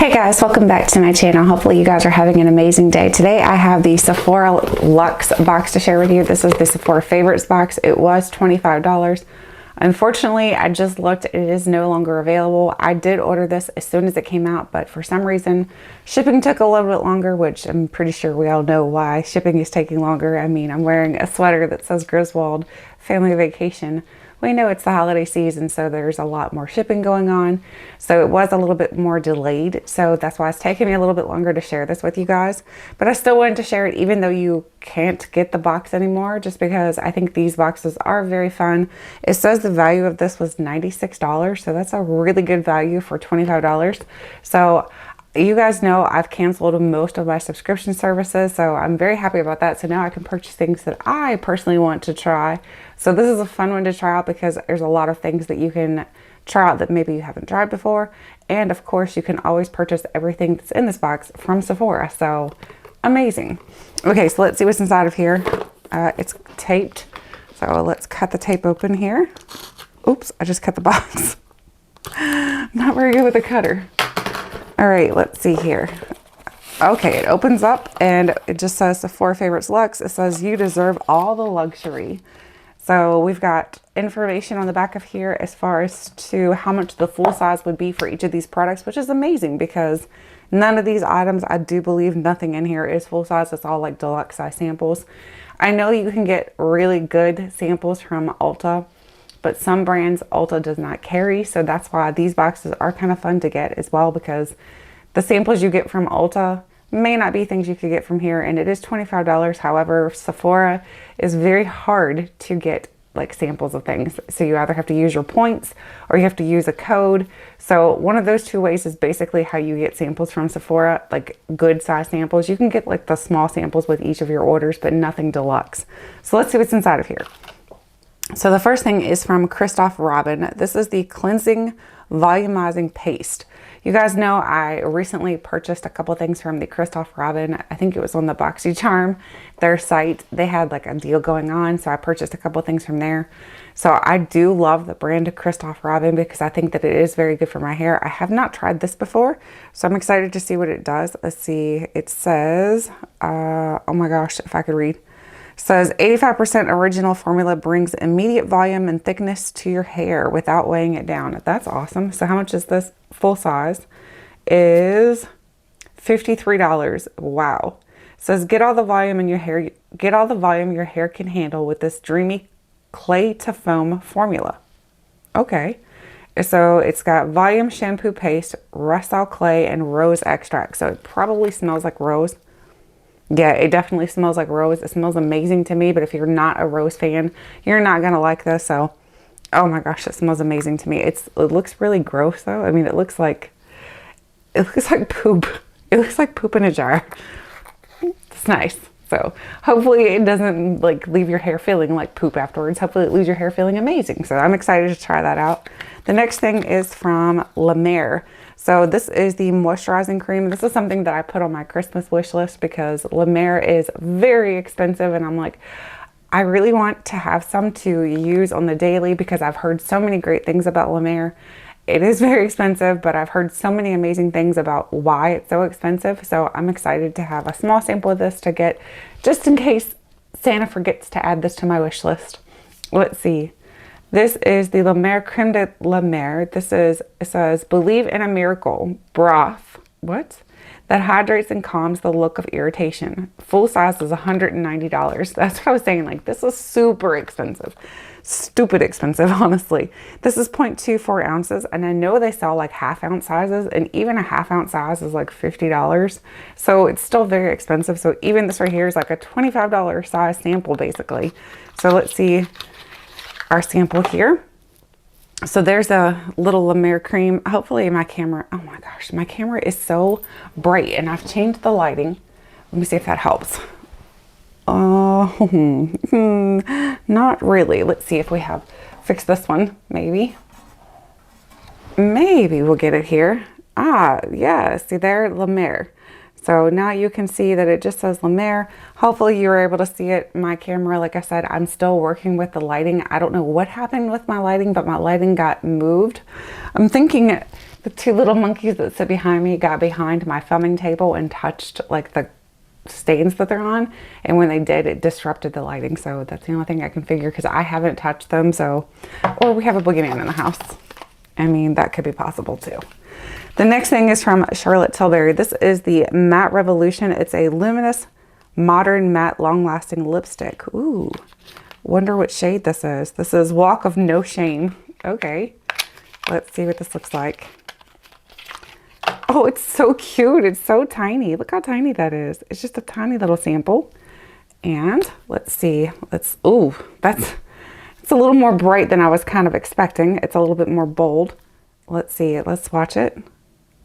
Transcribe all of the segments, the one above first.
Hey guys, welcome back to my channel. Hopefully you guys are having an amazing day. Today I have the Sephora Luxe box to share with you. This is the Sephora Favorites box. It was $25. Unfortunately, I just looked, it is no longer available. I did order this as soon as it came out, but for some reason shipping took a little bit longer, which I'm pretty sure we all know why shipping is taking longer. I mean, I'm wearing a sweater that says Griswold Family Vacation. We know it's the holiday season, so there's a lot more shipping going on. So it was a little bit more delayed. So that's why it's taking me a little bit longer to share this with you guys. But I still wanted to share it even though you can't get the box anymore, just because I think these boxes are very fun. It says the value of this was $96. So that's a really good value for $25. So you guys know I've canceled most of my subscription services, so I'm very happy about that. So now I can purchase things that I personally want to try. So this is a fun one to try out because there's a lot of things that you can try out that maybe you haven't tried before. And of course, you can always purchase everything that's in this box from Sephora. So amazing. Okay, so let's see what's inside of here. It's taped. So let's cut the tape open here. Oops, I just cut the box. I'm not very good with a cutter. All right, let's see here. Okay, it opens up and it just says Sephora Favorites Luxe. It says you deserve all the luxury. So we've got information on the back of here as far as to how much the full size would be for each of these products, which is amazing because none of these items, I do believe nothing in here is full size. It's all like deluxe size samples. I know you can get really good samples from Ulta, but some brands Ulta does not carry. So that's why these boxes are kind of fun to get as well, because the samples you get from Ulta may not be things you could get from here. And it is $25. However, Sephora is very hard to get like samples of things. So you either have to use your points or you have to use a code. So one of those two ways is basically how you get samples from Sephora, like good size samples. You can get like the small samples with each of your orders, but nothing deluxe. So let's see what's inside of here. So the first thing is from Christoph Robin. This is the Cleansing Volumizing Paste. You guys know I recently purchased a couple things from the Christoph Robin. I think it was on the BoxyCharm, their site. They had like a deal going on, so I purchased a couple things from there. So I do love the brand Christoph Robin because I think that it is very good for my hair. I have not tried this before, so I'm excited to see what it does. Let's see. It says, oh my gosh, if I could read. Says 85% original formula brings immediate volume and thickness to your hair without weighing it down. That's awesome. So how much is this? Full size is $53. Wow. Says get all the volume in your hair. Get all the volume your hair can handle with this dreamy clay to foam formula. Okay. So it's got volume shampoo paste, Rustyle clay, and rose extract. So it probably smells like rose. Yeah, it definitely smells like rose. It smells amazing to me, but if you're not a rose fan, you're not going to like this. So, oh my gosh, it smells amazing to me. It looks really gross though. I mean, it looks like poop. It looks like poop in a jar. It's nice. So hopefully it doesn't like leave your hair feeling like poop afterwards. Hopefully it leaves your hair feeling amazing. So I'm excited to try that out. The next thing is from Lemare. So this is the moisturizing cream. This is something that I put on my Christmas wish list because Lomere is very expensive. And I'm like, I really want to have some to use on the daily because I've heard so many great things about Lomere. It is very expensive, but I've heard so many amazing things about why it's so expensive. So I'm excited to have a small sample of this to get just in case Santa forgets to add this to my wish list. Let's see. This is the Lomere Creme de la Mare. It says, believe in a miracle broth. What? That hydrates and calms the look of irritation. Full size is $190. That's what I was saying. Like, this is super expensive. Stupid expensive, honestly. This is 0.24 ounces. And I know they sell like half-ounce sizes. And even a half-ounce size is like $50. So it's still very expensive. So even this right here is like a $25 size sample, basically. So let's see our sample here. So there's a little Lemare cream. Hopefully my camera, oh my gosh, my camera is so bright and I've changed the lighting. Let me see if that helps. Not really. Let's see if we have fixed this one. Maybe we'll get it here. Ah, yeah, see there, Lemare. So now you can see that it just says Lomere. Hopefully you were able to see it. My camera, like I said, I'm still working with the lighting. I don't know what happened with my lighting, but my lighting got moved. I'm thinking The two little monkeys that sit behind me got behind my filming table and touched like the stains that they're on, and when they did, it disrupted the lighting. So that's the only thing I can figure, because I haven't touched them. So, or we have a boogeyman in the house. I mean, that could be possible too. The next thing is from Charlotte Tilbury. This is the Matte Revolution. It's a luminous modern matte long-lasting lipstick. Ooh, wonder what shade this is. This is Walk of No Shame. Okay, let's see what this looks like. Oh, it's so cute. It's so tiny. Look how tiny that is. It's just a tiny little sample. And let's see. Ooh, it's a little more bright than I was kind of expecting. It's a little bit more bold. Let's see. Let's swatch it.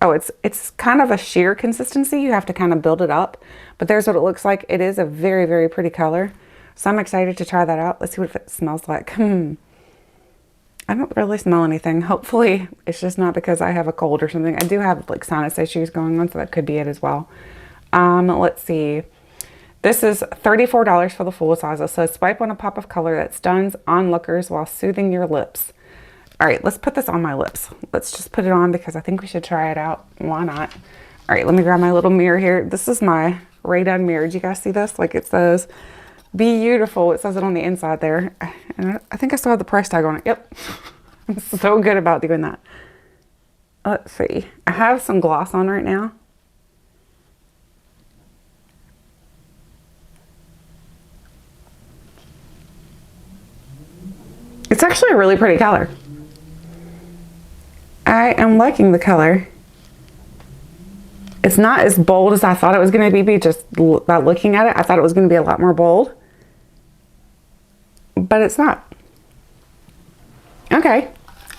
Oh, it's kind of a sheer consistency. You have to kind of build it up. But there's what it looks like. It is a very, very pretty color. So I'm excited to try that out. Let's see what it smells like. I don't really smell anything. Hopefully it's just not because I have a cold or something. I do have like sinus issues going on, so that could be it as well. Let's see. This is $34 for the full size. It says swipe on a pop of color that stuns onlookers while soothing your lips. All right, let's put this on my lips. Let's just put it on because I think we should try it out. Why not? All right, let me grab my little mirror here. This is my Ray-Ban mirror. Do you guys see this? Like it says, beautiful. It says it on the inside there. And I think I still have the price tag on it. Yep. I'm so good about doing that. Let's see. I have some gloss on right now. It's actually a really pretty color. I am liking the color. It's not as bold as I thought it was going to be just by looking at it. I thought it was going to be a lot more bold. But it's not. Okay.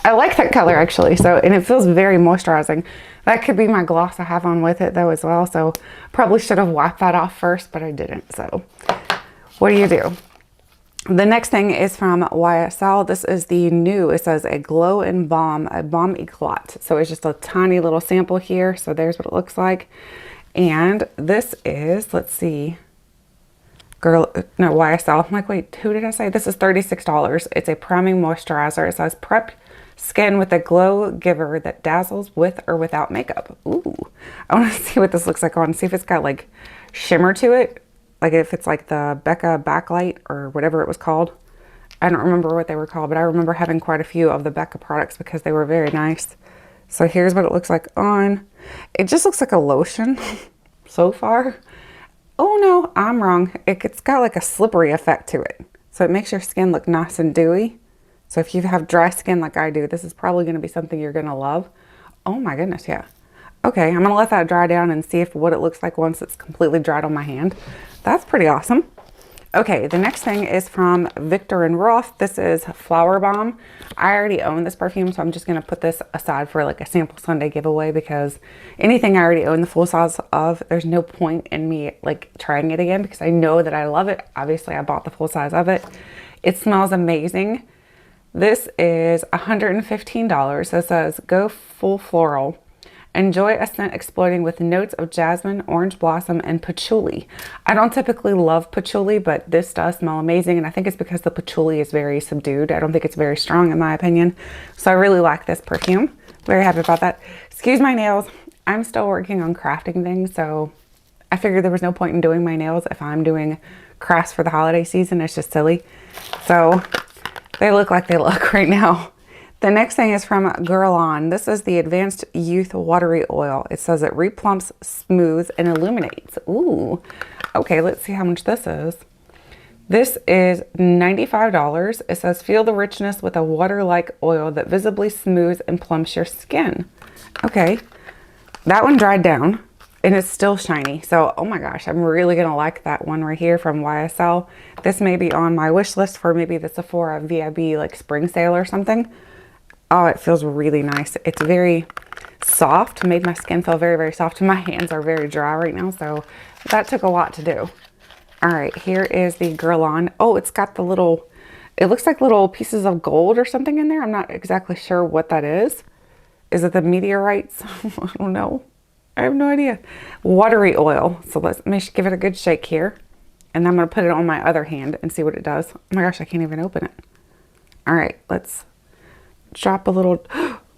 I like that color actually. So, and it feels very moisturizing. That could be my gloss I have on with it though as well. So probably should have wiped that off first, but I didn't. So what do you do? The next thing is from YSL. This is the new, it says a glow and balm, a balm eclat. So it's just a tiny little sample here. So there's what it looks like. And this is, let's see, YSL. I'm like, wait, who did I say? This is $36. It's a priming moisturizer. It says prep skin with a glow giver that dazzles with or without makeup. Ooh, I want to see what this looks like on, see if it's got like shimmer to it. Like if it's like the Becca backlight or whatever it was called. I don't remember what they were called, but I remember having quite a few of the Becca products because they were very nice. So here's what it looks like on. It just looks like a lotion so far. Oh no, I'm wrong. It's got like a slippery effect to it. So it makes your skin look nice and dewy. So if you have dry skin like I do, this is probably going to be something you're going to love. Oh my goodness, yeah. Okay, I'm going to let that dry down and see what it looks like once it's completely dried on my hand. That's pretty awesome. Okay, the next thing is from Viktor and Rolf. This is Flower Bomb. I already own this perfume, so I'm just going to put this aside for like a sample Sunday giveaway because anything I already own the full size of, there's no point in me like trying it again because I know that I love it. Obviously, I bought the full size of it. It smells amazing. This is $115. It says go full floral. Enjoy a scent exploding with notes of jasmine, orange blossom, and patchouli. I don't typically love patchouli, but this does smell amazing, and I think it's because the patchouli is very subdued. I don't think it's very strong in my opinion. So I really like this perfume. Very happy about that. Excuse my nails. I'm still working on crafting things, so I figured there was no point in doing my nails if I'm doing crafts for the holiday season. It's just silly. So they look like they look right now. The next thing is from Girl On. This is the Advanced Youth Watery Oil. It says it replumps, smooths, and illuminates. Ooh. Okay, let's see how much this is. This is $95. It says feel the richness with a water-like oil that visibly smooths and plumps your skin. Okay. That one dried down and it's still shiny. So, oh my gosh, I'm really going to like that one right here from YSL. This may be on my wish list for maybe the Sephora VIB like spring sale or something. Oh, it feels really nice. It's very soft, made my skin feel very, very soft. My hands are very dry right now, so that took a lot to do. All right, here is the Girl On. Oh, it's got the little, it looks like little pieces of gold or something in there. I'm not exactly sure what that is. Is it the meteorites? I don't know. I have no idea. Watery Oil. So let me give it a good shake here. And I'm going to put it on my other hand and see what it does. Oh my gosh, I can't even open it. All right, let's drop a little,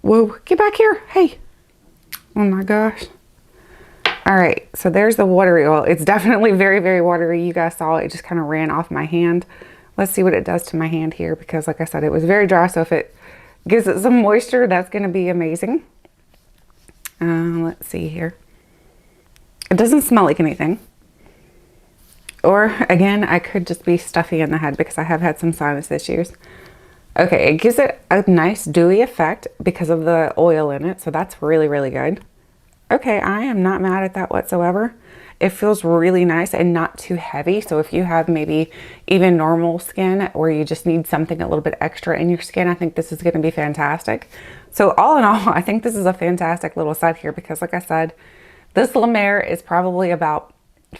whoa, get back here. Hey, Oh my gosh. All right, so there's the watery oil. It's definitely very, very watery. You guys saw it just kind of ran off my hand. Let's see what it does to my hand here, because like I said, it was very dry. So if it gives it some moisture, that's going to be amazing. Let's see here. It doesn't smell like anything. Or again, I could just be stuffy in the head because I have had some sinus issues. Okay, it gives it a nice dewy effect because of the oil in it. So that's really, really good. Okay, I am not mad at that whatsoever. It feels really nice and not too heavy. So if you have maybe even normal skin, or you just need something a little bit extra in your skin, I think this is going to be fantastic. So all in all, I think this is a fantastic little set here, because like I said, this Lomere is probably about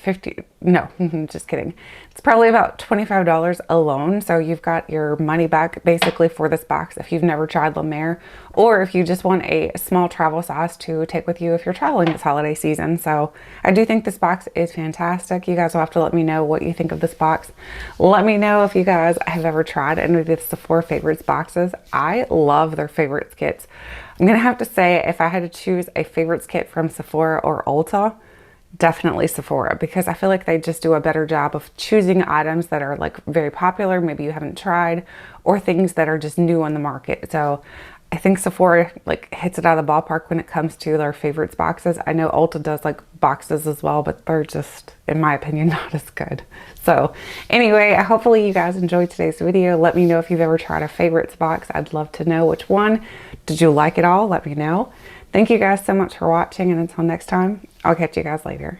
just kidding. It's probably about $25 alone. So you've got your money back basically for this box if you've never tried Lomere, or if you just want a small travel size to take with you if you're traveling this holiday season. So I do think this box is fantastic. You guys will have to let me know what you think of this box. Let me know if you guys have ever tried any of the Sephora Favorites boxes. I love their favorites kits. I'm gonna have to say, if I had to choose a favorites kit from Sephora or Ulta, definitely Sephora, because I feel like they just do a better job of choosing items that are like very popular, maybe you haven't tried, or things that are just new on the market. So I think Sephora like hits it out of the ballpark when it comes to their favorites boxes. I know Ulta does like boxes as well, but they're just, in my opinion, not as good. So anyway, hopefully you guys enjoyed today's video. Let me know if you've ever tried a favorites box. I'd love to know which one. Did you like it all? Let me know. Thank you guys so much for watching, and until next time, I'll catch you guys later.